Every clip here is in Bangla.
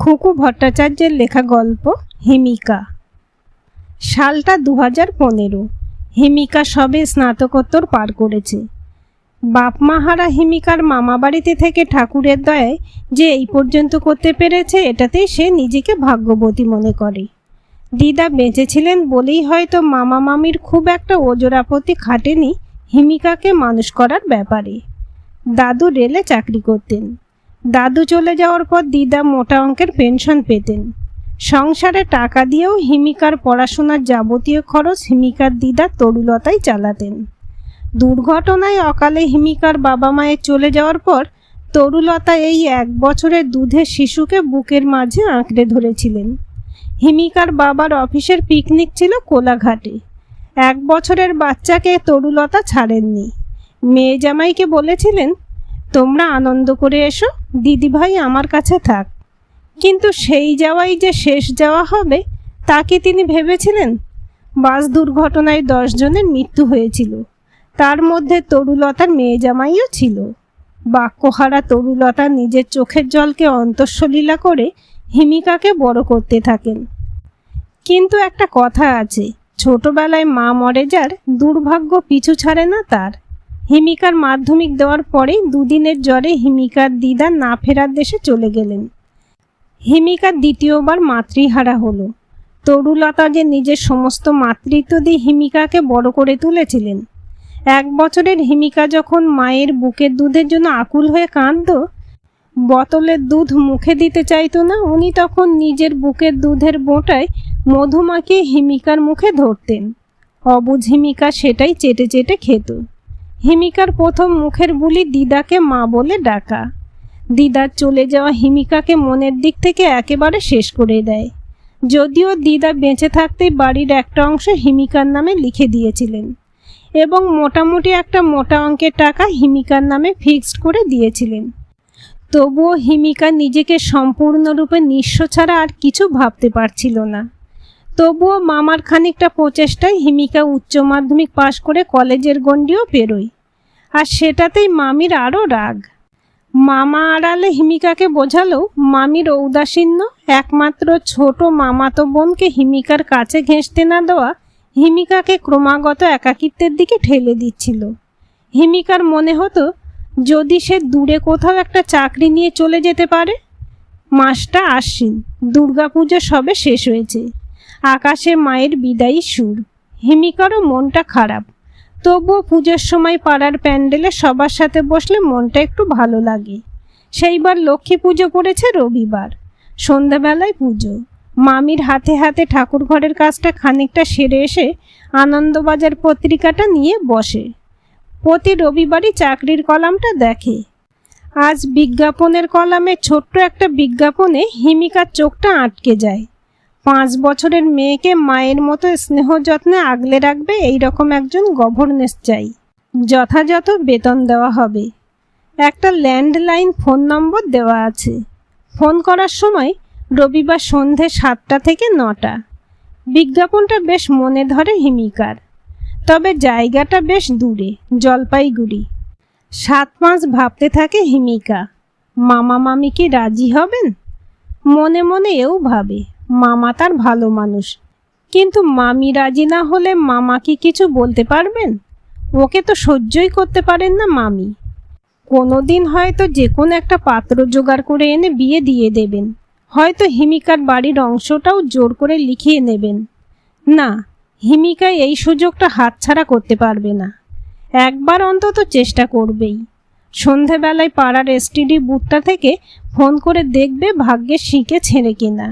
খুকু ভট্টাচার্যের লেখা গল্প হিমিকা। সালটা 2015। হিমিকা সবে স্নাতকোত্তর পার করেছে। বাপ মাহারা হিমিকার মামা বাড়িতে থেকে ঠাকুরের দয়ায় যে এই পর্যন্ত করতে পেরেছে, এটাতেই সে নিজেকে ভাগ্যবতী মনে করে। দিদা বেঁচে ছিলেন বলেই হয়তো মামা মামির খুব একটা ওজর আপত্তি খাটেনি হিমিকাকে মানুষ করার ব্যাপারে। দাদু রেলে চাকরি করতেন। দাদু চলে যাওয়ার পর দিদা মোটা অঙ্কের পেনশন পেতেন। সংসারে টাকা দিয়েও হিমিকার পড়াশোনার যাবতীয় খরচ হিমিকার দিদা তরুলতাই চালাতেন। দুর্ঘটনায় অকালে হিমিকার বাবা মায়ের চলে যাওয়ার পর তরুলতা এই 1 বছরের দুধের শিশুকে বুকের মাঝে আঁকড়ে ধরেছিলেন। হিমিকার বাবার অফিসের পিকনিক ছিল কোলাঘাটে। 1 বছরের বাচ্চাকে তরুলতা ছাড়েননি। মেয়ে জামাইকে বলেছিলেন, তোমরা আনন্দ করে এসো, দিদিভাই আমার কাছে থাক। কিন্তু সেই যাওয়াই যে শেষ যাওয়া হবে তা কি তিনি ভেবেছিলেন? বাস দুর্ঘটনায় 10 জনের মৃত্যু হয়েছিল। তার মধ্যে তরুলতার মেয়ে জামাইও ছিল। বাক্যহারা তরুলতা নিজের চোখের জলকে অন্তঃসলীলা করে হিমিকাকে বড় করতে থাকেন। কিন্তু একটা কথা আছে, ছোটবেলায় মা মরে যার দুর্ভাগ্য পিছু ছাড়ে না তার। হিমিকার মাধ্যমিক দেওয়ার পরে 2 দিনের জ্বরে হিমিকার দিদা না ফেরার দেশে চলে গেলেন। হিমিকা দ্বিতীয়বার মাতৃহারা হলো। তরুলতা যে নিজের সমস্ত মাতৃত্ব দিয়ে হিমিকাকে বড় করে তুলেছিলেন। 1 বছরের হিমিকা যখন মায়ের বুকের দুধের জন্য আকুল হয়ে কাঁদত, বোতলের দুধ মুখে দিতে চাইতো না, উনি তখন নিজের বুকের দুধের বোঁটায় মধু মাখিয়ে হিমিকার মুখে ধরতেন। অবুঝ হিমিকা সেটাই চেটে চেটে খেত। হিমিকার প্রথম মুখের বুলি দিদাকে মা বলে ডাকা। দিদার চলে যাওয়া হিমিকাকে মনের দিক থেকে একেবারে শেষ করে দেয়। যদিও দিদা বেঁচে থাকতেই বাড়ির একটা অংশ হিমিকার নামে লিখে দিয়েছিলেন এবং মোটামুটি একটা মোটা অঙ্কের টাকা হিমিকার নামে ফিক্সড করে দিয়েছিলেন। তবুও হিমিকা নিজেকে সম্পূর্ণরূপে নিঃস্ব ছাড়া আর কিছু ভাবতে পারছিল না। তবুও মামার খানিকটা প্রচেষ্টায় হিমিকা উচ্চ মাধ্যমিক পাশ করে কলেজের গণ্ডিও পেরোয়। আর সেটাতেই মামির আরও রাগ। মামা আড়ালে হিমিকাকে বোঝালো মামির ঔদাসীন্য, একমাত্র ছোট মামাতো বোনকে হিমিকার কাছে ঘেঁষতে না দেওয়া হিমিকাকে ক্রমাগত একাকিত্বের দিকে ঠেলে দিচ্ছিল। হিমিকার মনে হতো যদি সে দূরে কোথাও একটা চাকরি নিয়ে চলে যেতে পারে। মাসটা আশ্বিন, দুর্গাপুজো সবে শেষ হয়েছে। আকাশে মায়ের বিদায়ী সুর। হিমিকারও মনটা খারাপ। তবুও পুজোর সময় পাড়ার প্যান্ডেলে সবার সাথে বসলে মনটা একটু ভালো লাগে। সেইবার লক্ষ্মী পুজো পড়েছে রবিবার। সন্ধ্যাবেলায় পুজো। মামির হাতে হাতে ঠাকুর ঘরের কাজটা খানিকটা সেরে এসে আনন্দবাজার পত্রিকাটা নিয়ে বসে। প্রতি রবিবারই চাকরির কলামটা দেখে। আজ বিজ্ঞাপনের কলামে ছোট্ট একটা বিজ্ঞাপনে হিমিকার চোখটা আটকে যায়। 5 বছরের মেয়েকে মায়ের মতো স্নেহ যত্নে আগলে রাখবে এই রকম একজন গভর্নেস চাই। যথাযথ বেতন দেওয়া হবে। একটা ল্যান্ডলাইন ফোন নম্বর দেওয়া আছে। ফোন করার সময় রবিবার সন্ধে 7টা থেকে 9টা। বিজ্ঞাপনটা বেশ মনে ধরে হিমিকার। তবে জায়গাটা বেশ দূরে, জলপাইগুড়ি। 7 মাস ভাবতে থাকে হিমিকা, মামা মামি কি রাজি হবেন? মনে মনে এও ভাবে মামা তার ভালো মানুষ, কিন্তু মামি রাজি না হলে মামা কি কিছু বলতে পারবেন? ওকে তো সহ্যই করতে পারেন না মামি। কোনোদিন হয়তো যে কোনো একটা পাত্র জোগাড় করে এনে বিয়ে দিয়ে দেবেন। হয়তো হিমিকার বাড়ির অংশটাও জোর করে লিখিয়ে নেবেন। না, হিমিকা এই সুযোগটা হাতছাড়া করতে পারবে না। একবার অন্তত চেষ্টা করবেই। সন্ধেবেলায় পাড়ার এসটিডি বুথটা থেকে ফোন করে দেখবে ভাগ্যে শিখে ছেড়ে কিনা।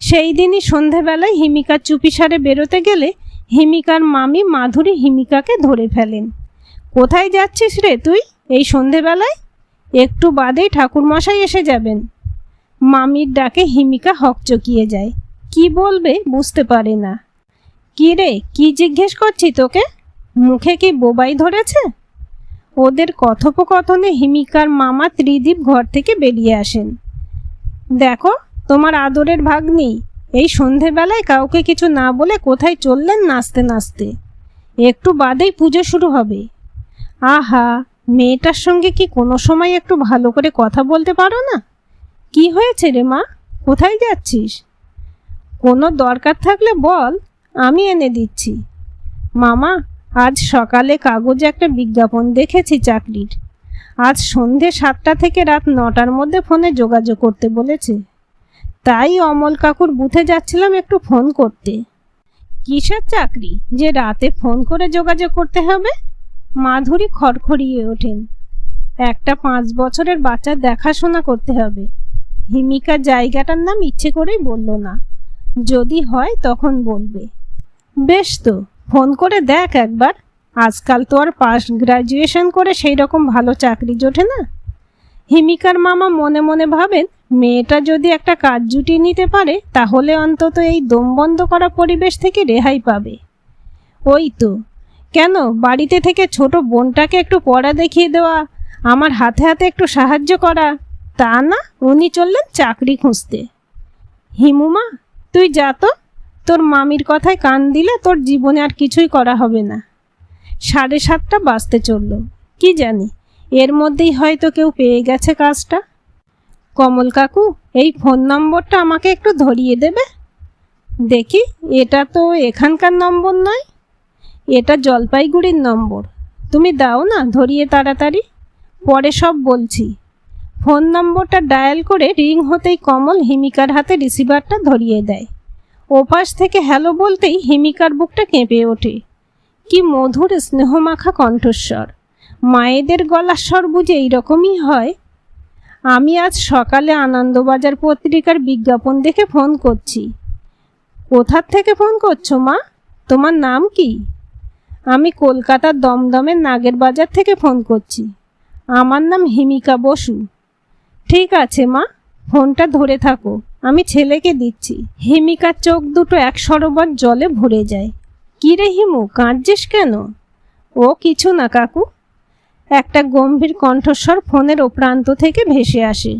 সেই দিনই সন্ধেবেলায় হিমিকার চুপিসারে বেরোতে গেলে হিমিকার মামি মাধুরী হিমিকাকে ধরে ফেলেন। কোথায় যাচ্ছিস রে তুই এই সন্ধেবেলায়? একটু বাদেই ঠাকুরমশাই এসে যাবেন। মামির ডাকে হিমিকা হকচকিয়ে যায়। কি বলবে বুঝতে পারে না। কি রে, কি জিজ্ঞেস করছি তোকে? মুখে কি বোবাই ধরেছে? ওদের কথোপকথনে হিমিকার মামা ত্রিদীপ ঘর থেকে বেরিয়ে আসেন। দেখো, তোমার আদরের ভাগ্নি এই সন্ধেবেলায় কাউকে কিছু না বলে কোথায় চললেন নাচতে নাচতে। একটু বাদেই পুজো শুরু হবে। আহা, মেয়েটার সঙ্গে কি কোনো সময় একটু ভালো করে কথা বলতে পারো না? কি হয়েছে রে মা, কোথায় যাচ্ছিস? কোনো দরকার থাকলে বল, আমি এনে দিচ্ছি। মামা, আজ সকালে কাগজে একটা বিজ্ঞাপন দেখেছি চাকরির। আজ সন্ধে 7টা থেকে রাত 9টার মধ্যে ফোনে যোগাযোগ করতে বলেছে। তাই অমল কাকুর বুথে যাচ্ছিলাম একটু ফোন করতে। কিসের চাকরি যে রাতে ফোন করে যোগাযোগ করতে হবে? মাধুরী খড়খড়িয়ে ওঠেন। একটা 5 বছরের বাচ্চার দেখাশোনা করতে হবে। হিমিকা জায়গাটার নাম ইচ্ছে করেই বলল না, যদি হয় তখন বলবে। বেশ তো, ফোন করে দেখ একবার। আজকাল তো আর পাস গ্রাজুয়েশন করে সেই রকম ভালো চাকরি জোটে না। হিমিকার মামা মনে মনে ভাবেন, মেয়েটা যদি একটা কাজ জুটিয়ে নিতে পারে তাহলে অন্তত এই দম বন্ধ করা পরিবেশ থেকে রেহাই পাবে। ওই তো, কেন বাড়িতে থেকে ছোট বোনটাকে একটু পড়া দেখিয়ে দেওয়া, আমার হাতে হাতে একটু সাহায্য করা, তা না উনি চললেন চাকরি খুঁজতে। হিমুমা, তুই যা তো, তোর মামির কথায় কান দিলে তোর জীবনে আর কিছুই করা হবে না। 7:30 বাজতে চলল। কি জানি এর মধ্যেই হয়তো কেউ পেয়ে গেছে কাজটা। কমল কাকু, এই ফোন নম্বরটা আমাকে একটু ধরিয়ে দেবে? দেখি, এটা তো এখানকার নম্বর নয়, এটা জলপাইগুড়ির নম্বর। তুমি দাও না ধরিয়ে তাড়াতাড়ি, পরে সব বলছি। ফোন নম্বরটা ডায়াল করে রিং হতেই কমল হিমিকার হাতে রিসিভারটা ধরিয়ে দেয়। ওপাশ থেকে হ্যালো বলতেই হিমিকার বুকটা কেঁপে ওঠে। কি মধুর স্নেহমাখা কণ্ঠস্বর! মায়েদের গলার স্বর বুঝে এইরকমই হয়। আমি আজ সকালে আনন্দবাজার পত্রিকার বিজ্ঞাপন দেখে ফোন করছি। কোথার থেকে ফোন করছো মা? তোমার নাম কি? আমি কলকাতার দমদমের নাগের বাজার থেকে ফোন করছি। আমার নাম হিমিকা বসু। ঠিক আছে মা, ফোনটা ধরে থাকো, আমি ছেলেকে দিচ্ছি। হিমিকার চোখ দুটো এক সরোবর জলে ভরে যায়। কি রে হিমু, কাঁদছিস কেন? ও কিছু না কাকু। একটা গম্ভীর কণ্ঠস্বর ফোনের ও প্রান্ত থেকে ভেসে আসে।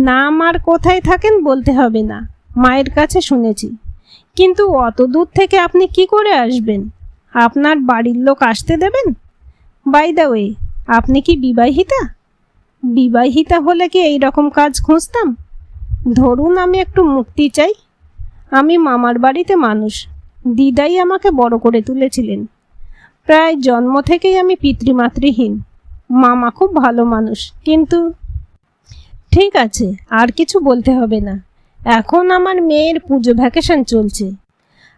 নাম আর কোথায় থাকেন বলতে হবে না, মায়ের কাছে শুনেছি। কিন্তু অত দূর থেকে আপনি কি করে আসবেন? আপনার বাড়ির লোক আসতে দেবেন? বাই দ্য ওয়ে, আপনি কি বিবাহিতা? বিবাহিতা হলে কি এই রকম কাজ খুঁজতাম? ধরুন আমি একটু মুক্তি চাই। আমি মামার বাড়িতে মানুষ, দিদাই আমাকে বড় করে তুলেছিলেন। প্রায় জন্ম থেকেই আমি পিতৃমাতৃহীন। মামা খুব ভালো মানুষ, কিন্তু ঠিক আছে, আর কিছু বলতে হবে না। এখন আমার মেয়ের পুজো ভ্যাকেশন চলছে।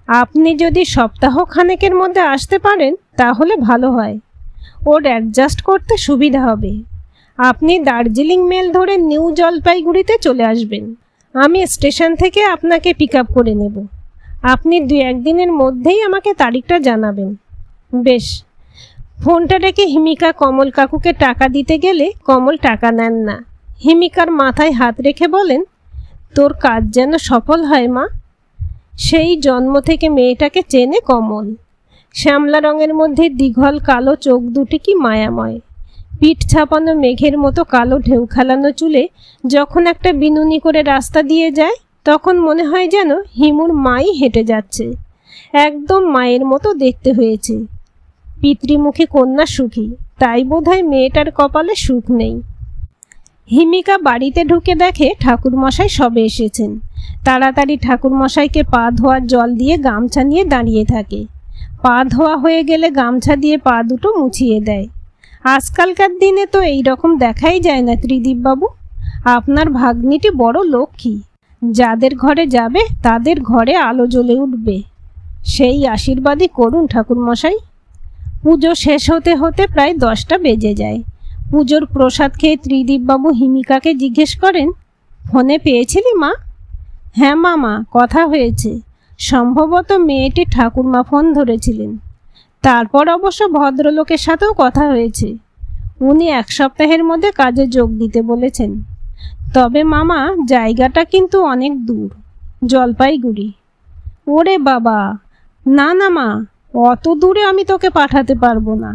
আপনি যদি সপ্তাহখানেকের মধ্যে আসতে পারেন তাহলে ভালো হয়, ওর অ্যাডজাস্ট করতে সুবিধা হবে। আপনি দার্জিলিং মেল ধরে নিউ জলপাইগুড়িতে চলে আসবেন। আমি স্টেশন থেকে আপনাকে পিক আপ করে নেব। আপনি 2-1 দিনের মধ্যেই আমাকে তারিখটা জানাবেন। বেশ। ফোনটা রেখে হিমিকা কমল কাকুকে টাকা দিতে গেলে কমল টাকা নেন না। হিমিকার মাথায় হাত রেখে বলেন, তোর কাজ যেন সফল হয় মা। সেই জন্ম থেকে মেয়েটাকে চেনে কমল। শ্যামলা রঙের মধ্যে দীঘল কালো চোখ দুটি কি মায়াময়। পিঠ ছাপানো মেঘের মতো কালো ঢেউ খেলানো চুলে যখন একটা বিনুনি করে রাস্তা দিয়ে যায় তখন মনে হয় যেন হিমুর মাই হেঁটে যাচ্ছে। একদম মায়ের মতো দেখতে হয়েছে। পিতৃমুখী কন্যা সুখী, তাই বোধহয় মেয়েটার কপালে সুখ নেই। হিমিকা বাড়িতে ঢুকে দেখে ঠাকুরমশাই সবে এসেছেন। তাড়াতাড়ি ঠাকুরমশাইকে পা ধোয়ার জল দিয়ে গামছা নিয়ে দাঁড়িয়ে থাকে। পা ধোয়া হয়ে গেলে গামছা দিয়ে পা দুটো মুছিয়ে দেয়। আজকালকার দিনে তো এই রকম দেখাই যায় না ত্রিদীপবাবু। আপনার ভাগ্নিটি বড় লক্ষ্মী, যাদের ঘরে যাবে তাদের ঘরে আলো জ্বলে উঠবে। সেই আশীর্বাদই করুন ঠাকুরমশাই। পুজো শেষ হতে হতে প্রায় 10টা বেজে যায়। পুজোর প্রসাদ খেয়ে ত্রিদীপবাবু হিমিকাকে জিজ্ঞেস করেন, ফোনে পেয়েছিলি মা? হ্যাঁ মামা, কথা হয়েছে। সম্ভবত মেয়েটি ঠাকুরমা ফোন ধরেছিলেন। তারপর অবশ্য ভদ্রলোকের সাথেও কথা হয়েছে। উনি 1 সপ্তাহের মধ্যে কাজে যোগ দিতে বলেছেন। তবে মামা, জায়গাটা কিন্তু অনেক দূর, জলপাইগুড়ি। ওরে বাবা, না না মা, অত দূরে আমি তোকে পাঠাতে পারবো না।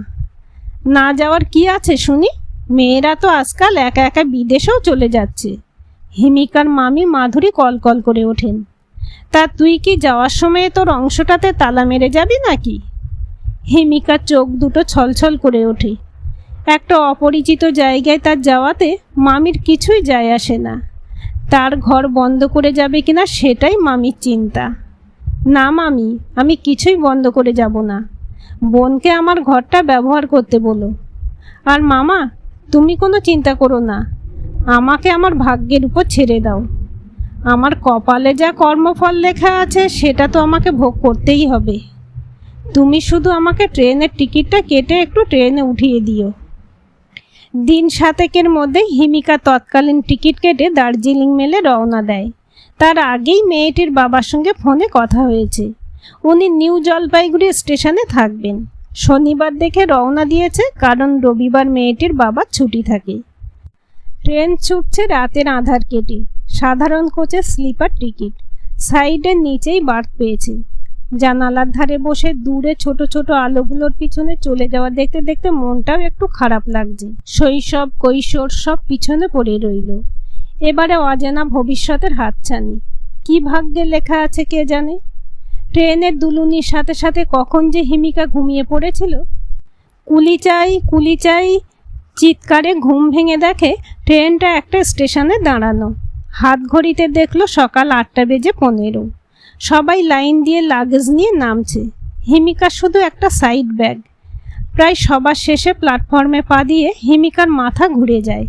না যাওয়ার কি আছে শুনি? মেয়েরা তো আজকাল একা একা বিদেশেও চলে যাচ্ছে। হিমিকার মামি মাধুরী কলকল করে ওঠেন। তা তুই কি যাওয়ার সময় তোর অংশটাতে তালা মেরে যাবি নাকি? হিমিকার চোখ দুটো ছলছল করে ওঠে। একটা অপরিচিত জায়গায় তার যাওয়াতে মামির কিছুই যায় আসে না। তার ঘর বন্ধ করে যাবে কিনা সেটাই মামির চিন্তা। না মামি, আমি কিছুই বন্ধ করে যাব না। বোনকে আমার ঘরটা ব্যবহার করতে বলো। আর মামা, তুমি কোনো চিন্তা করো না, আমাকে আমার ভাগ্যের উপর ছেড়ে দাও। আমার কপালে যা কর্মফল লেখা আছে সেটা তো আমাকে ভোগ করতেই হবে। তুমি শুধু আমাকে ট্রেনের টিকিটটা কেটে একটু ট্রেনে উঠিয়ে দিও। দিন 7 মধ্যে হিমিকা তৎকালীন টিকিট কেটে দার্জিলিং মেলে রওনা দেয়। তার আগেই মেয়েটির বাবার সঙ্গে ফোনে কথা হয়েছে। উনি নিউ জলপাইগুড়ি স্টেশনে থাকবেন। শনিবার দেখে রওনা দিয়েছে, কারণ রবিবার মেয়েটির বাবার ছুটি থাকে। ট্রেন ছুটছে রাতের আঁধার কেটে। সাধারণ কোচের স্লিপার টিকিট। সাইডের নিচেই বার্থ পেয়েছে। জানালার ধারে বসে দূরে ছোট ছোট আলোগুলোর পিছনে চলে যাওয়া দেখতে দেখতে মনটাও একটু খারাপ লাগছে। শৈশব কৈশোর সব পিছনে পড়ে রইল। এবারে অজানা ভবিষ্যতের হাতছানি। কি ভাগ্যে লেখা আছে কে জানে। ট্রেনের দুলুনির সাথে সাথে কখন যে হিমিকা ঘুমিয়ে পড়েছিল। কুলি চাই, কুলি চাই চিৎকারে ঘুম ভেঙে দেখে ট্রেনটা একটা স্টেশনে দাঁড়ানো। হাত ঘড়িতে দেখলো সকাল 8:15। সবাই লাইন দিয়ে লাগেজ নিয়ে নামছে। হিমিকা শুধু একটা সাইড ব্যাগ। প্রায় সবার শেষে প্ল্যাটফর্মে পা দিয়ে হিমিকার মাথা ঘুরে যায়।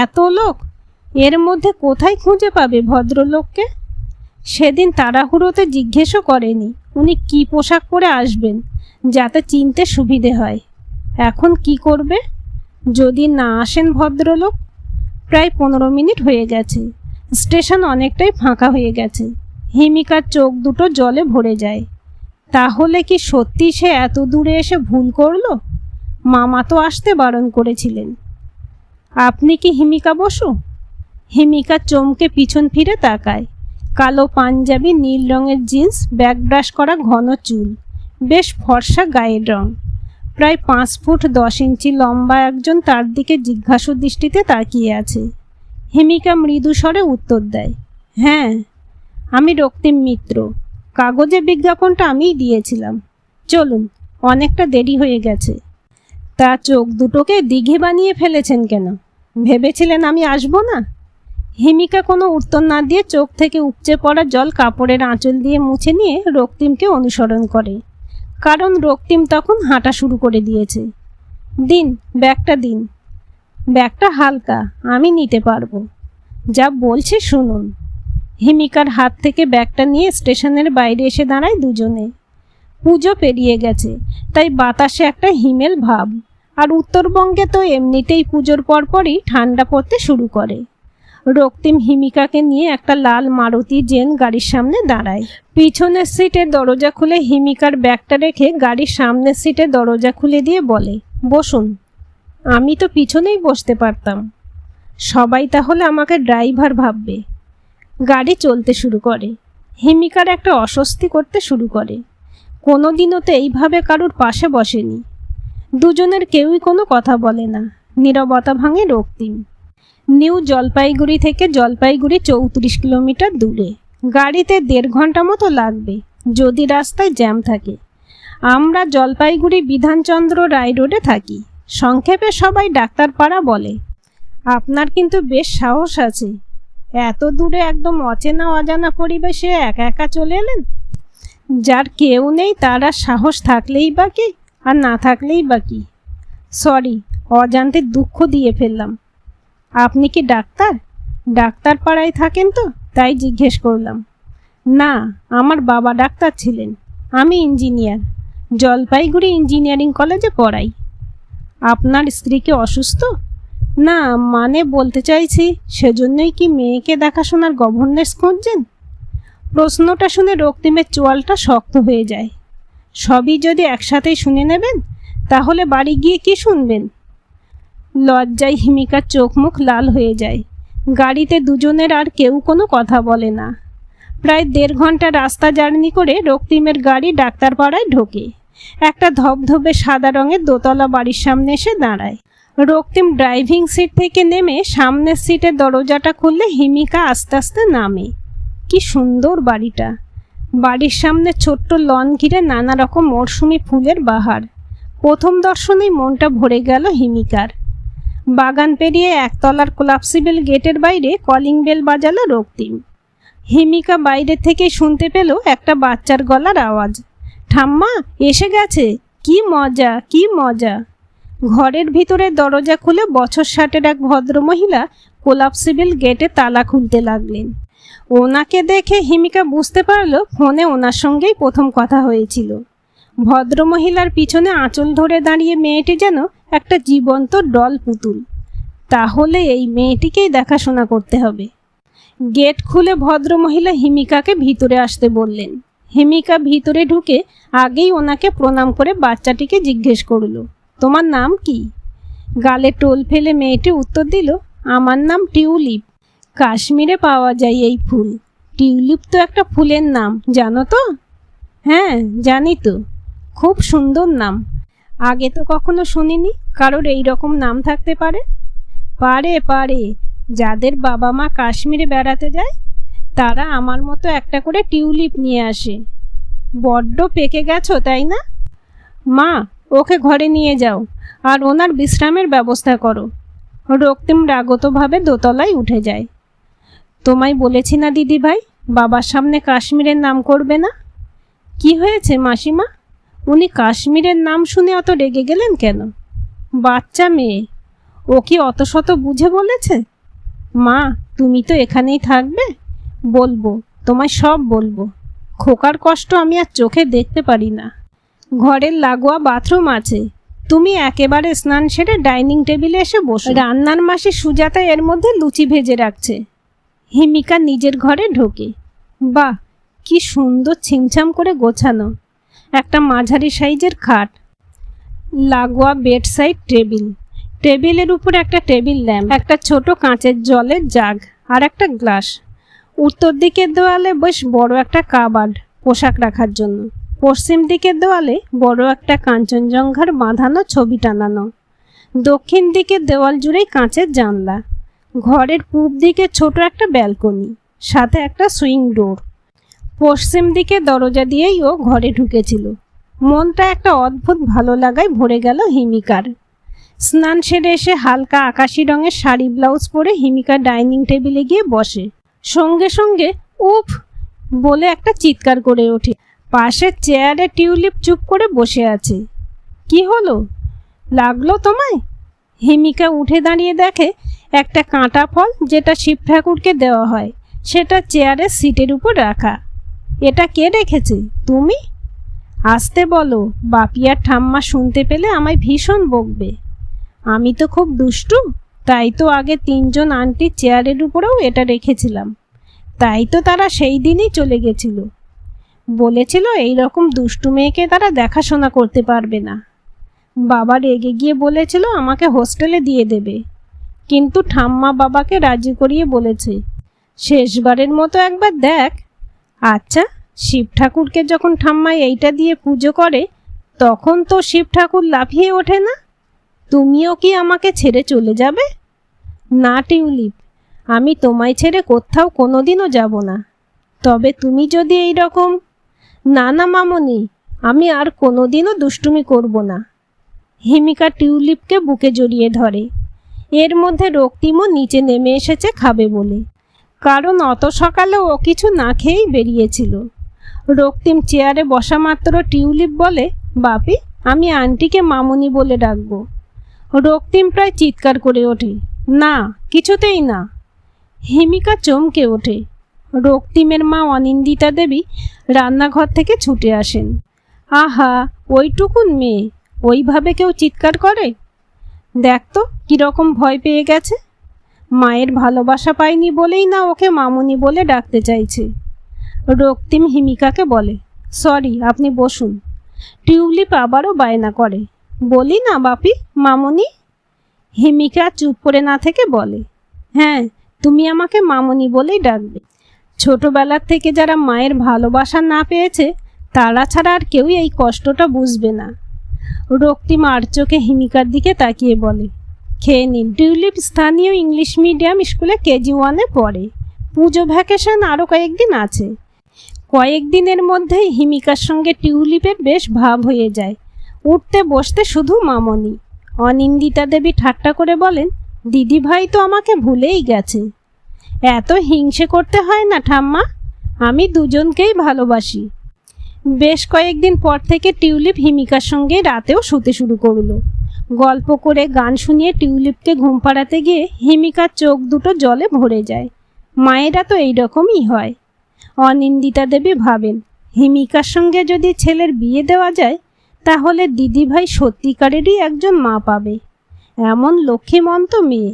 এত লোক, এর মধ্যে কোথায় খুঁজে পাবে ভদ্রলোককে? সেদিন তাড়াহুড়োতে জিজ্ঞেসও করেনি উনি কি পোশাক পরে আসবেন, যাতে চিনতে সুবিধে হয়। এখন কি করবে যদি না আসেন ভদ্রলোক? প্রায় 15 মিনিট হয়ে গেছে। স্টেশন অনেকটাই ফাঁকা হয়ে গেছে। হিমিকার চোখ দুটো জলে ভরে যায়। তাহলে কি সত্যি সে এত দূরে এসে ভুল করলো? মামা তো আসতে বারণ করেছিলেন। আপনি কি হিমিকা বসু? হিমিকা চমকে পিছন ফিরে তাকায়। কালো পাঞ্জাবি, নীল রঙের জিন্স, ব্যাকব্রাশ করা ঘন চুল, বেশ ফর্সা গায়ের রং। প্রায় 5 ফুট 10 ইঞ্চি লম্বা একজন তার দিকে জিজ্ঞাসু দৃষ্টিতে তাকিয়ে আছে। হিমিকা মৃদু স্বরে উত্তর দেয়, হ্যাঁ, আমি রক্তিম মিত্র। কাগজে বিজ্ঞাপনটা আমিই দিয়েছিলাম। চলুন, অনেকটা দেরি হয়ে গেছে। তা চোখ দুটোকে দিঘি বানিয়ে ফেলেছেন কেন? ভেবেছিলেন আমি আসবো না? হিমিকা কোনো উত্তর না দিয়ে চোখ থেকে উপচে পড়া জল কাপড়ের আঁচল দিয়ে মুছে নিয়ে রক্তিমকে অনুসরণ করে। কারণ রক্তিম তখন হাঁটা শুরু করে দিয়েছে। দিন, ব্যাগটা দিন। ব্যাগটা হালকা, আমি নিতে পারবো। যা বলছি শুনুন। হিমিকার হাত থেকে ব্যাগটা নিয়ে স্টেশনের বাইরে এসে দাঁড়ায় দুজনে। পুজো পেরিয়ে গেছে, তাই বাতাসে একটা হিমেল ভাব। আর উত্তরবঙ্গে তো এমনিতেই পুজোর পরপরই ঠান্ডা পড়তে শুরু করে। রক্তিম হিমিকাকে নিয়ে একটা লাল মারুতি জেন গাড়ির সামনে দাঁড়ায়। পিছনের সিটের দরজা খুলে হিমিকার ব্যাগটা রেখে গাড়ির সামনের সিটের দরজা খুলে দিয়ে বলে, বসুন। আমি তো পিছনেই বসতে পারতাম। সবাই তাহলে আমাকে ড্রাইভার ভাববে। গাড়ি চলতে শুরু করে। হিমিকার একটা অস্বস্তি করতে শুরু করে। কোনোদিনও তো এইভাবে কারুর পাশে বসেনি। দুজনের কেউই কোনো কথা বলে না। নীরবতা ভাঙে রক্তিম। নিউ জলপাইগুড়ি থেকে জলপাইগুড়ি 34 কিলোমিটার দূরে। গাড়িতে 1.5 ঘন্টা মতো লাগবে যদি রাস্তায় জ্যাম থাকে। আমরা জলপাইগুড়ি বিধানচন্দ্র রায় রোডে থাকি। সংক্ষেপে সবাই ডাক্তারপাড়া বলে। আপনার কিন্তু বেশ সাহস আছে। এত দূরে একদম অচেনা অজানা পরিবেশে একা একা চলে এলেন। যার কেউ নেই তার আর সাহস থাকলেই বা কি, আর না থাকলেই বা কি। সরি, অজান্তে দুঃখ দিয়ে ফেললাম। আপনি কি ডাক্তার? ডাক্তার পাড়ায় থাকেন তো, তাই জিজ্ঞেস করলাম। না, আমার বাবা ডাক্তার ছিলেন। আমি ইঞ্জিনিয়ার, জলপাইগুড়ি ইঞ্জিনিয়ারিং কলেজে পড়াই। আপনার স্ত্রী কি অসুস্থ? না, মানে বলতে চাইছি সেজন্যই কি মেয়েকে দেখাশোনার গভর্নেন্স খুঁজছেন? প্রশ্নটা শুনে রক্তিমের চোয়ালটা শক্ত হয়ে যায়। সবই যদি একসাথেই শুনে নেবেন, তাহলে বাড়ি গিয়ে কি শুনবেন? লজ্জায় হিমিকার চোখ মুখ লাল হয়ে যায়। গাড়িতে দুজনের আর কেউ কোনো কথা বলে না। প্রায় 1.5 ঘন্টা রাস্তা জার্নি করে রক্তিমের গাড়ি ডাক্তারপাড়ায় ঢোকে। একটা ধবধবে সাদা রঙের দোতলা বাড়ির সামনে এসে দাঁড়ায়। রক্তিম ড্রাইভিং সিট থেকে নেমে সামনের সিটের দরজাটা খুললে হিমিকা আস্তে আস্তে নামে। কি সুন্দর বাড়িটা। বাড়ির সামনে ছোট্ট লন ঘিরে নানা রকম মরশুমি ফুলের বাহার। প্রথম দর্শনেই মনটা ভরে গেল হিমিকার। বাগান পেরিয়ে একতলার কোলাপসিবল গেটের বাইরে কলিং বেল বাজালো রক্তিম। হিমিকা বাইরে থেকে শুনতে পেল একটা বাচ্চার গলার আওয়াজ, ঠাম্মা এসে গেছে, কি মজা কি মজা। ঘরের ভিতরে দরজা খুলে বছর 60-এর এক ভদ্রমহিলা কোলাপসিবল গেটে তালা খুলতে লাগলেন। ওনাকে দেখে হিমিকা বুঝতে পারল ফোনে ওনার সঙ্গেই প্রথম কথা হয়েছিল। ভদ্রমহিলার পিছনে আঁচল ধরে দাঁড়িয়ে মেয়েটি যেন একটা জীবন্ত ডল পুতুল। তাহলে এই মেয়েটিকেই দেখাশোনা করতে হবে। গেট খুলে ভদ্রমহিলা হিমিকাকে ভিতরে আসতে বললেন। হিমিকা ভিতরে ঢুকে আগেই ওনাকে প্রণাম করে বাচ্চাটিকে জিজ্ঞেস করল, তোমার নাম কি? গালে টোল ফেলে মেয়েটি উত্তর দিল, আমার নাম টিউলিপ। কাশ্মীরে পাওয়া যায় এই ফুল। টিউলিপ তো একটা ফুলের নাম, জানো তো? হ্যাঁ জানি তো, খুব সুন্দর নাম। আগে তো কখনো শুনিনি কারোর এই রকম নাম থাকতে পারে। পারে পারে, যাদের বাবা মা কাশ্মীরে বেড়াতে যায় তারা আমার মতো একটা করে টিউলিপ নিয়ে আসে। বড্ড পেকে গেছো তাই না? মা, ওকে ঘরে নিয়ে যাও আর ওনার বিশ্রামের ব্যবস্থা করো। রক্তিম রাগতভাবে দোতলায় উঠে যায়। তোমায় বলেছি না দিদি ভাই, বাবার সামনে কাশ্মীরের নাম করবে না। কি হয়েছে মাসিমা? উনি কাশ্মীরের নাম শুনে অত রেগে গেলেন কেন? বাচ্চা মেয়ে, ও কি অত শত বুঝে বলেছে? মা, তুমি তো এখানেই থাকবে, বলবো, তোমায় সব বলবো। খোকার কষ্ট আমি আর চোখে দেখতে পারি না। ঘরের লাগোয়া বাথরুম আছে, তুমি একেবারে স্নান সেরে ডাইনিং টেবিলে এসে বসো। রান্নার মাসি সুজাতা এর মধ্যে লুচি ভেজে রাখছে। হিমিকা নিজের ঘরে ঢোকে। বাহ, কি সুন্দর ছিমছাম করে গোছানো। একটা মাঝারি সাইজের খাট, লাগোয়া বেড সাইড টেবিল, টেবিলের উপর একটা টেবিল ল্যাম্প, একটা ছোট কাঁচের জলের জাগ আর একটা গ্লাস। উত্তর দিকের দেওয়ালে বেশ বড় একটা কাবার্ড পোশাক রাখার জন্য। পশ্চিম দিকের দেওয়ালে বড় একটা কাঞ্চনজঙ্ঘার বাঁধানো ছবি টানানো। দক্ষিণ দিকের দেওয়াল জুড়েই কাঁচের জানলা। ঘরের পূব দিকে ছোট একটা ব্যালকনি, সাথে একটা সুইং ডোর। পশ্চিম দিকে দরজা দিয়েই ও ঘরে ঢুকেছিল। মনটা একটা অদ্ভুত ভালো লাগায় ভরে গেল হিমিকার। স্নান সেরে এসে হালকা আকাশি রঙের শাড়ি ব্লাউজ পরে হিমিকা ডাইনিং টেবিলে গিয়ে বসে। সঙ্গে সঙ্গে উফ বলে একটা চিৎকার করে ওঠে। পাশের চেয়ারে টিউলিপ চুপ করে বসে আছে। কি হলো, লাগলো তোমায়? হিমিকা উঠে দাঁড়িয়ে দেখে একটা কাঁটা ফল যেটা শিব ঠাকুরকে দেওয়া হয় সেটা চেয়ারের সিটের উপর রাখা। এটা কে রেখেছে? তুমি? আসতে বলো, বাপি আর ঠাম্মা শুনতে পেলে আমায় ভীষণ বকবে। আমি তো খুব দুষ্টু, তাই তো আগে 3জন আন্টির চেয়ারের উপরেও এটা রেখেছিলাম। তাই তো তারা সেই দিনই চলে গেছিল। বলেছিল এই রকম দুষ্টু মেয়েকে তারা দেখাশোনা করতে পারবে না। বাবা রেগে গিয়ে বলেছিল আমাকে হোস্টেলে দিয়ে দেবে, কিন্তু ঠাম্মা বাবাকে রাজি করিয়ে বলেছে শেষবারের মতো একবার দেখ। আচ্ছা, শিব ঠাকুরকে যখন ঠাম্মা এইটা দিয়ে পুজো করে তখন তো শিব ঠাকুর লাফিয়ে ওঠে না? তুমিও কি আমাকে ছেড়ে চলে যাবে? না টিউলিপ, আমি তোমায় ছেড়ে কোথাও কোনোদিনও যাব না। তবে তুমি যদি এই রকম... না না মামনি, আমি আর কোনোদিনও দুষ্টুমি করব না। হিমিকা টিউলিপকে বুকে জড়িয়ে ধরে। এর মধ্যে রক্তিমও নিচে নেমে এসেছে খাবে বলে, কারণ অত সকালে ও কিছু না খেয়েই বেরিয়েছিল। রক্তিম চেয়ারে বসা মাত্র টিউলিপ বলে, বাপি, আমি আন্টিকে মামনি বলে ডাকবো। রক্তিম প্রায় চিৎকার করে ওঠে, না, কিছুতেই না। হিমিকা চমকে ওঠে। রক্তিমের মা অনিন্দিতা দেবী রান্নাঘর থেকে ছুটে আসেন। আহা, ওইটুকুন মেয়ে, ওইভাবে কেউ চিৎকার করে? দেখ তো কীরকম ভয় পেয়ে গেছে। মায়ের ভালোবাসা পায়নি বলেই না ওকে মামনি বলে ডাকতে চাইছে। রক্তিম হিমিকাকে বলে, সরি, আপনি বসুন। টিউলিপ আবারও বায়না করে, বলি না বাপি, মামনি। হিমিকা চুপ করে না থেকে বলে, হ্যাঁ, তুমি আমাকে মামনি বলেই ডাকবে। ছোটবেলার থেকে যারা মায়ের ভালোবাসা না পেয়েছে তারা ছাড়া আর কেউই এই কষ্টটা বুঝবে না। রক্তিম আর চোখে হিমিকার দিকে তাকিয়ে বলে, খেয়ে নিন। টিউলিপ স্থানীয় ইংলিশ মিডিয়াম স্কুলে কেজি 1-এ পড়ে। পুজো ভ্যাকেশন আরও কয়েকদিন আছে। কয়েকদিনের মধ্যেই হিমিকার সঙ্গে টিউলিপের বেশ ভাব হয়ে যায়। উঠতে বসতে শুধু মামনি। অনিন্দিতা দেবী ঠাট্টা করে বলেন, দিদিভাই তো আমাকে ভুলেই গেছে। এত হিংসে করতে হয় না ঠাম্মা, আমি দুজনকেই ভালোবাসি। বেশ কয়েকদিন পর থেকে টিউলিপ হিমিকার সঙ্গে রাতেও শুতে শুরু করলো। গল্প করে গান শুনিয়ে টিউলিপকে ঘুম পাড়াতে গিয়ে হিমিকার চোখ দুটো জলে ভরে যায়। মায়েরা তো এইরকমই হয়। অনিন্দিতা দেবী ভাবেন, হিমিকার সঙ্গে যদি ছেলের বিয়ে দেওয়া যায় তাহলে দিদিভাই সত্যিকারেরই একজন মা পাবে। এমন লক্ষ্মীমন্ত মেয়ে।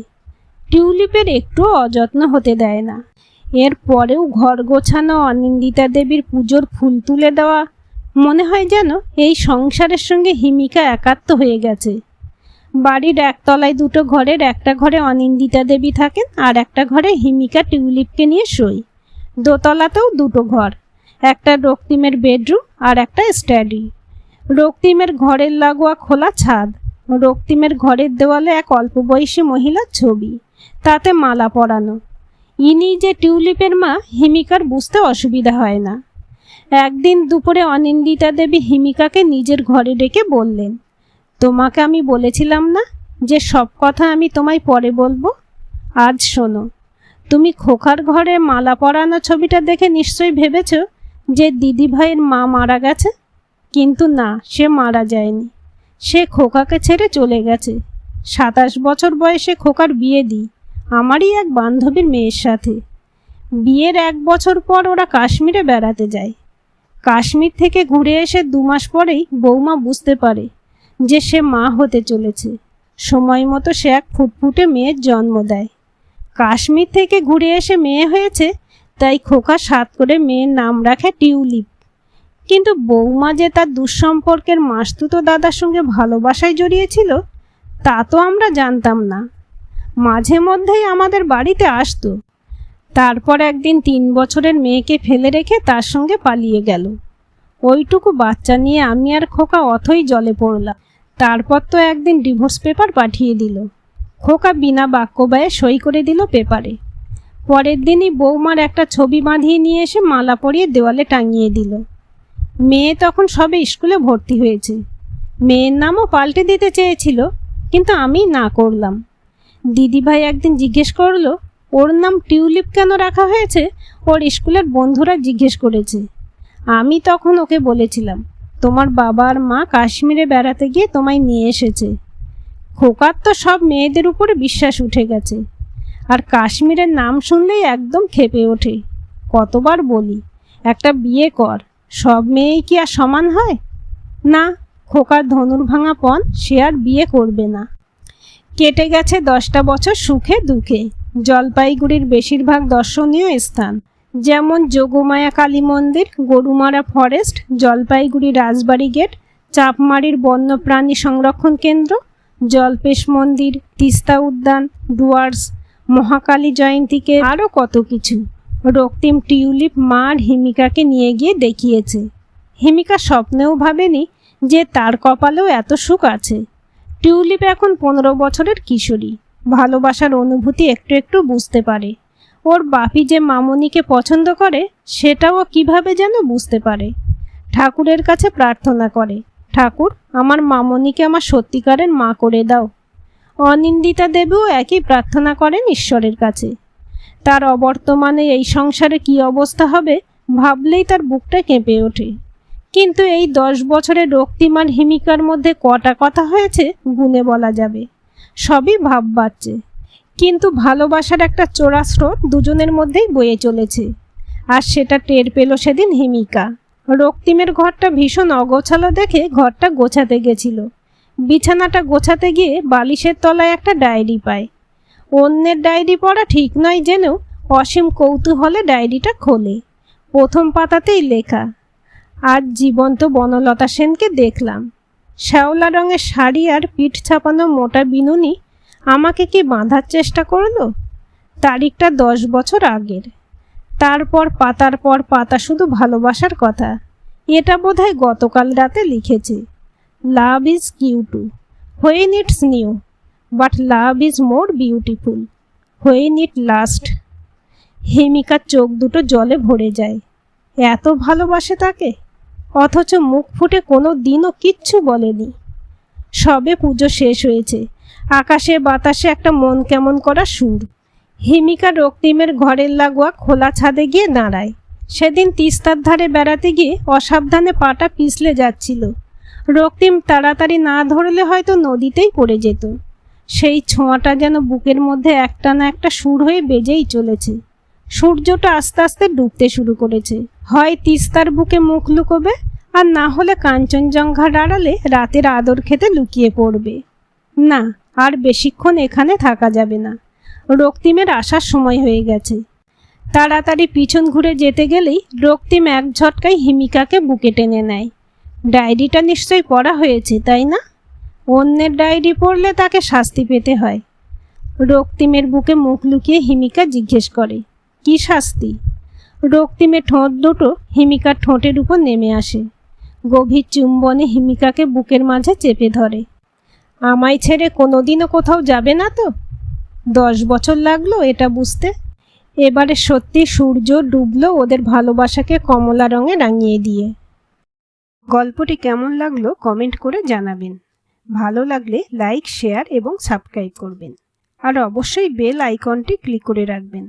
টিউলিপের একটুও অযত্ন হতে দেয় না। এর পরেও ঘর গোছানো, অনিন্দিতা দেবীর পুজোর ফুল তুলে দেওয়া, মনে হয় যেন এই সংসারের সঙ্গে হিমিকা একাত্ম হয়ে গেছে। বাড়ির একতলায় দুটো ঘরের একটা ঘরে অনিন্দিতা দেবী থাকেন, আর একটা ঘরে হিমিকা টিউলিপকে নিয়ে শোয়। দোতলাতেও দুটো ঘর, একটা রক্তিমের বেডরুম আর একটা স্টাডি। রক্তিমের ঘরের লাগোয়া খোলা ছাদ। রক্তিমের ঘরের দেওয়ালে এক অল্প বয়সী মহিলার ছবি, তাতে মালা পরানো। ইনি যে টিউলিপের মা হিমিকার বুঝতে অসুবিধা হয় না। একদিন দুপুরে অনিন্দিতা দেবী হিমিকাকে নিজের ঘরে ডেকে বললেন, তোমাকে আমি বলেছিলাম না যে সব কথা আমি তোমায় পরে বলবো? আজ শোনো। তুমি খোকার ঘরে মালা পরানো ছবিটা দেখে নিশ্চয়ই ভেবেছ যে দিদিভাইয়ের মা মারা গেছে, কিন্তু না, সে মারা যায়নি। সে খোকাকে ছেড়ে চলে গেছে। 27 বছর বয়সে খোকার বিয়ে দিই আমারই এক বান্ধবীর মেয়ের সাথে। বিয়ের 1 বছর পর ওরা কাশ্মীরে বেড়াতে যায়। কাশ্মীর থেকে ঘুরে এসে 2 মাস পরেই বৌমা বুঝতে পারে যে সে মা হতে চলেছে। সময় মতো সে এক ফুটফুটে মেয়ের জন্ম দেয়। কাশ্মীর থেকে ঘুরে এসে মেয়ে হয়েছে, তাই খোকা সাত করে মেয়ের নাম রাখে টিউলিপ। কিন্তু বৌমা যে তার দুঃসম্পর্কের মাসতুতো দাদার সঙ্গে ভালোবাসায় জড়িয়েছিল তা তো আমরা জানতাম না। মাঝে মধ্যেই আমাদের বাড়িতে আসতো। তারপর একদিন 3 বছরের মেয়েকে ফেলে রেখে তার সঙ্গে পালিয়ে গেল। ওইটুকু বাচ্চা নিয়ে আমি আর খোকা অথই জলে পড়লাম। তারপর তো একদিন ডিভোর্স পেপার পাঠিয়ে দিল। খোকা বিনা বাক্য ব্যয়ে সই করে দিল পেপারে। পরের দিনই বৌমার একটা ছবি বাঁধিয়ে নিয়ে এসে মালা পরিয়ে দেওয়ালে টাঙিয়ে দিল। মেয়ে তখন সবে স্কুলে ভর্তি হয়েছে। মেয়ের নামও পাল্টে দিতে চেয়েছিল, কিন্তু আমি না করলাম। দিদিভাই একদিন জিজ্ঞেস করলো, ওর নাম টিউলিপ কেন রাখা হয়েছে? ওর স্কুলের বন্ধুরা জিজ্ঞেস করেছে। আমি তখন ওকে বলেছিলাম, তোমার বাবা আর মা কাশ্মীরে বেড়াতে গিয়ে তোমায় নিয়ে এসেছে। খোকার তো সব মেয়েদের উপরে বিশ্বাস উঠে গেছে, আর কাশ্মীরের নাম শুনলেই একদম ক্ষেপে ওঠে। কতবার বলি, একটা বিয়ে কর। সব মেয়েই কি আর সমান হয়? না, খোকার ধনুর্ভাঙা পণ, সে আর বিয়ে করবে না। কেটে গেছে 10টা বছর সুখে দুঃখে। জলপাইগুড়ির বেশিরভাগ দর্শনীয় স্থান, যেমন যোগমায়া কালী মন্দির, গরুমারা ফরেস্ট, জলপাইগুড়ি রাজবাড়ি গেট, চাপমারির বন্যপ্রাণী সংরক্ষণ কেন্দ্র, জলপেশ মন্দির, তিস্তা উদ্যান, ডুয়ার্স, মহাকালী জয়ন্তীকে, আরও কত কিছু। রক্তিম টিউলিপ মা আর হিমিকাকে নিয়ে গিয়ে দেখিয়েছে। হিমিকা স্বপ্নেও ভাবেনি যে তার কপালেও এত সুখ আছে। টিউলিপ এখন 15 বছরের কিশোরী। ভালোবাসার অনুভূতি একটু একটু বুঝতে পারে। ওর বাপি যে মামনিকে পছন্দ করে সেটাও কিভাবে যেন বুঝতে পারে। ঠাকুরের কাছে প্রার্থনা করে, ঠাকুর, আমার মামনিকে আমার সত্যিকারের মা করে দাও। অনিন্দিতা দেবীও একই প্রার্থনা করেন ঈশ্বরের কাছে। তার অবর্তমানে এই সংসারে কি অবস্থা হবে ভাবলেই তার বুকটা কেঁপে ওঠে। কিন্তু এই 10 বছরের রক্তিম আর হিমিকার মধ্যে কটা কথা হয়েছে গুণে বলা যাবে। সবই ভাব বাড়ছে, কিন্তু ভালোবাসার একটা চোরা স্রোত দুজনের মধ্যেই বয়ে চলেছে। আর সেটা টের পেল সেদিন হিমিকা। রক্তিমের ঘরটা ভীষণ অগোছালো দেখে ঘরটা গোছাতে গেছিল। বিছানাটা গোছাতে গিয়ে বালিশের তলায় একটা ডায়েরি পায়। অন্যের ডায়েরি পড়া ঠিক নয় জেনেও অসীম কৌতূহলে ডায়েরিটা খোলে। প্রথম পাতাতেই লেখা, আজ জীবন্ত বনলতা সেনকে দেখলাম। শ্যাওলা রঙের শাড়ি আর পিঠ ছাপানো মোটা বিনুনি আমাকে কি বাঁধার চেষ্টা করলো। তারিখটা 10 বছর আগের। তারপর পাতার পর পাতা শুধু ভালোবাসার কথা। এটা বোধহয় গতকাল রাতে লিখেছে। Love is cute when it's new, but love is more beautiful when it last. হিমিকার চোখ দুটো জলে ভরে যায়। এত ভালোবাসে তাকে, অথচ মুখ ফুটে কোনো দিনও কিচ্ছু বলেনি। সবে পুজো শেষ হয়েছে, আকাশে বাতাসে একটা মন কেমন করা সুর। হিমিকা রক্তিমের ঘরের লাগোয়া খোলা ছাদে গিয়ে দাঁড়ায়। সেদিন তিস্তার ধারে বেড়াতে গিয়ে অসাবধানে পাটা পিছলে যাচ্ছিল। রক্তিম তাড়াতাড়ি না ধরলে হয়তো নদীতেই পড়ে যেত। সেই ছোঁয়াটা যেন বুকের মধ্যে একটা না একটা সুর হয়ে বেজেই চলেছে। সূর্যটা আস্তে আস্তে ডুবতে শুরু করেছে। হয় তিস্তার বুকে মুখ লুকোবে, আর না হলে কাঞ্চনজঙ্ঘার আড়ালে রাতের আদর খেতে লুকিয়ে পড়বে। না, আর বেশিক্ষণ এখানে থাকা যাবে না। রক্তিমের আসার সময় হয়ে গেছে। তাড়াতাড়ি পিছন ঘুরে যেতে গেলেই রক্তিম এক ঝটকায় হিমিকাকে বুকে টেনে নেয়। ডায়েরিটা নিশ্চয়ই পড়া হয়েছে, তাই না? অন্যের ডায়েরি পড়লে তাকে শাস্তি পেতে হয়। রক্তিমের বুকে মুখ লুকিয়ে হিমিকা জিজ্ঞেস করে, কি শাস্তি? রক্তিমের ঠোঁট দুটো হিমিকার ঠোঁটের উপর নেমে আসে। গভীর চুম্বনে হিমিকাকে বুকের মাঝে চেপে ধরে। আমায় ছেড়ে কোনোদিনও কোথাও যাবে না তো? 10 বছর লাগলো এটা বুঝতে। এবারে সত্যি সূর্য ডুবলো ওদের ভালোবাসাকে কমলা রঙে রাঙিয়ে দিয়ে। গল্পটি কেমন লাগলো কমেন্ট করে জানাবেন। ভালো লাগলে লাইক, শেয়ার এবং সাবস্ক্রাইব করবেন। আর অবশ্যই বেল আইকনটি ক্লিক করে রাখবেন।